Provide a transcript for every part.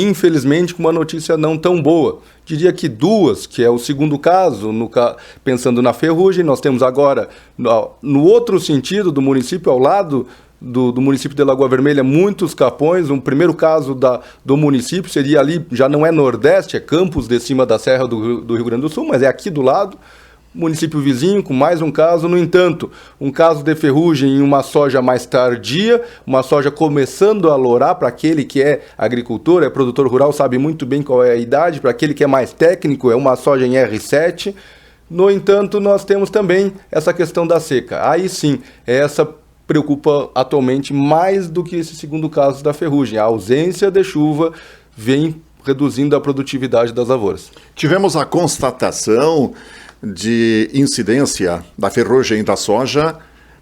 infelizmente, com uma notícia não tão boa. Diria que duas, que é o segundo caso, pensando na ferrugem, nós temos agora, no outro sentido do município, ao lado do município de Lagoa Vermelha, muitos capões. Um primeiro caso do município seria ali, já não é Nordeste, é Campos de cima da Serra do Rio Grande do Sul, mas é aqui do lado. Município vizinho com mais um caso. No entanto, um caso de ferrugem em uma soja mais tardia, uma soja começando a lourar. Para aquele que é agricultor, é produtor rural, sabe muito bem qual é a idade. Para aquele que é mais técnico, é uma soja em R7. No entanto, nós temos também essa questão da seca. Aí sim, essa preocupa atualmente mais do que esse segundo caso da ferrugem. A ausência de chuva vem reduzindo a produtividade das lavouras. Tivemos a constatação de incidência da ferrugem da soja,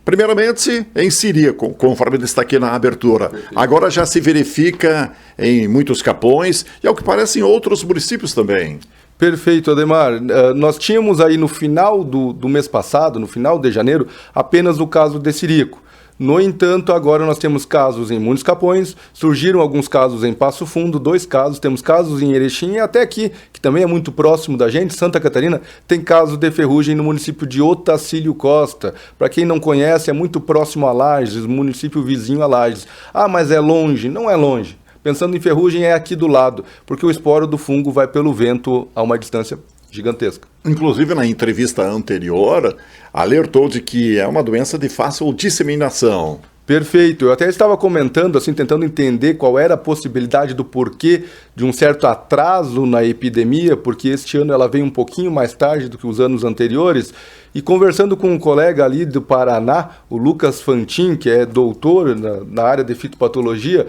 primeiramente em Ciríaco, conforme destaquei na abertura. Agora já se verifica em muitos capões e, ao que parece, em outros municípios também. Perfeito, Ademar. Nós tínhamos aí no final do mês passado, no final de janeiro, apenas o caso de Ciríaco. No entanto, agora nós temos casos em muitos capões, surgiram alguns casos em Passo Fundo, 2 casos, temos casos em Erechim e até aqui, que também é muito próximo da gente, Santa Catarina, tem caso de ferrugem no município de Otacílio Costa. Para quem não conhece, é muito próximo a Lages, município vizinho a Lages. Ah, mas é longe? Não é longe. Pensando em ferrugem, é aqui do lado, porque o esporo do fungo vai pelo vento a uma distância gigantesca. Inclusive, na entrevista anterior, alertou de que é uma doença de fácil disseminação. Perfeito. Eu até estava comentando, assim, tentando entender qual era a possibilidade do porquê de um certo atraso na epidemia, porque este ano ela veio um pouquinho mais tarde do que os anos anteriores, e conversando com um colega ali do Paraná, o Lucas Fantin, que é doutor na área de fitopatologia.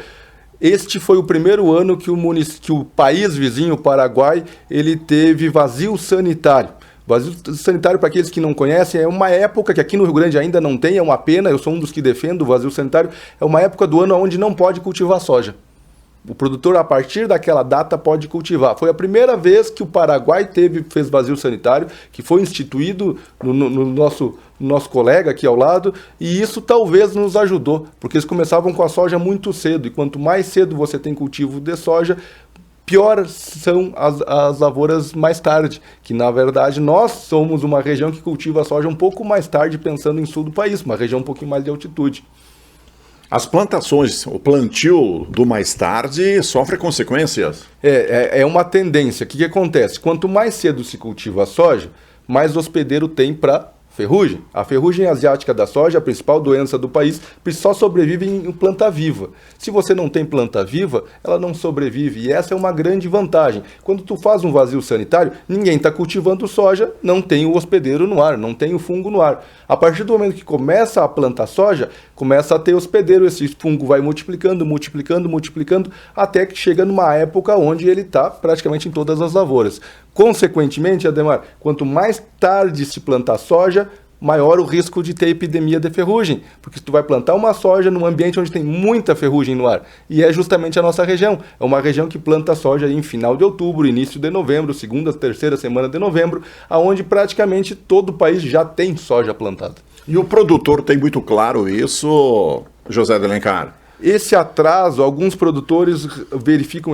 Este foi o primeiro ano que o país vizinho, o Paraguai, ele teve vazio sanitário. Vazio sanitário, para aqueles que não conhecem, é uma época que aqui no Rio Grande ainda não tem, é uma pena, eu sou um dos que defendo o vazio sanitário, é uma época do ano onde não pode cultivar soja. O produtor, a partir daquela data, pode cultivar. Foi a primeira vez que o Paraguai fez vazio sanitário, que foi instituído no nosso colega aqui ao lado, e isso talvez nos ajudou, porque eles começavam com a soja muito cedo, e quanto mais cedo você tem cultivo de soja, pior são as lavouras mais tarde, que na verdade nós somos uma região que cultiva a soja um pouco mais tarde, pensando em sul do país, uma região um pouquinho mais de altitude. As plantações, o plantio do mais tarde sofre consequências. É uma tendência. O que acontece? Quanto mais cedo se cultiva a soja, mais hospedeiro tem para ferrugem. A ferrugem asiática da soja, a principal doença do país, só sobrevive em planta viva. Se você não tem planta viva, ela não sobrevive. E essa é uma grande vantagem. Quando tu faz um vazio sanitário, ninguém está cultivando soja, não tem o hospedeiro no ar, não tem o fungo no ar. A partir do momento que começa a plantar soja, começa a ter hospedeiro. Esse fungo vai multiplicando, multiplicando, multiplicando, até que chega numa época onde ele está praticamente em todas as lavouras. Consequentemente, Ademar, quanto mais tarde se plantar soja, maior o risco de ter epidemia de ferrugem, porque tu vai plantar uma soja num ambiente onde tem muita ferrugem no ar, e é justamente a nossa região. É uma região que planta soja em final de outubro, início de novembro, segunda, terceira semana de novembro, aonde praticamente todo o país já tem soja plantada. E o produtor tem muito claro isso, José de Alencar? Esse atraso, alguns produtores verificam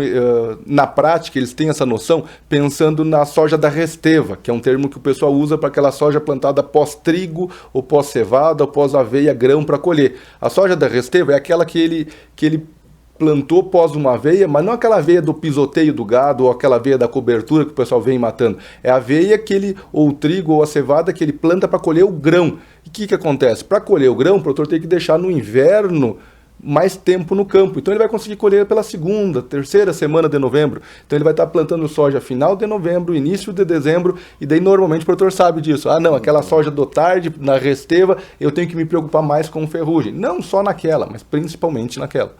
na prática, eles têm essa noção, pensando na soja da resteva, que é um termo que o pessoal usa para aquela soja plantada pós-trigo, ou pós-cevada, ou pós-aveia, grão para colher. A soja da resteva é aquela que ele plantou pós uma aveia, mas não aquela aveia do pisoteio do gado, ou aquela aveia da cobertura que o pessoal vem matando. É a aveia ou o trigo, ou a cevada que ele planta para colher o grão. E o que acontece? Para colher o grão, o produtor tem que deixar no inverno mais tempo no campo. Então ele vai conseguir colher pela segunda, terceira semana de novembro. Então ele vai estar plantando soja final de novembro, início de dezembro, e daí normalmente o produtor sabe disso. Ah, não, aquela soja do tarde, na resteva, eu tenho que me preocupar mais com ferrugem. Não só naquela, mas principalmente naquela.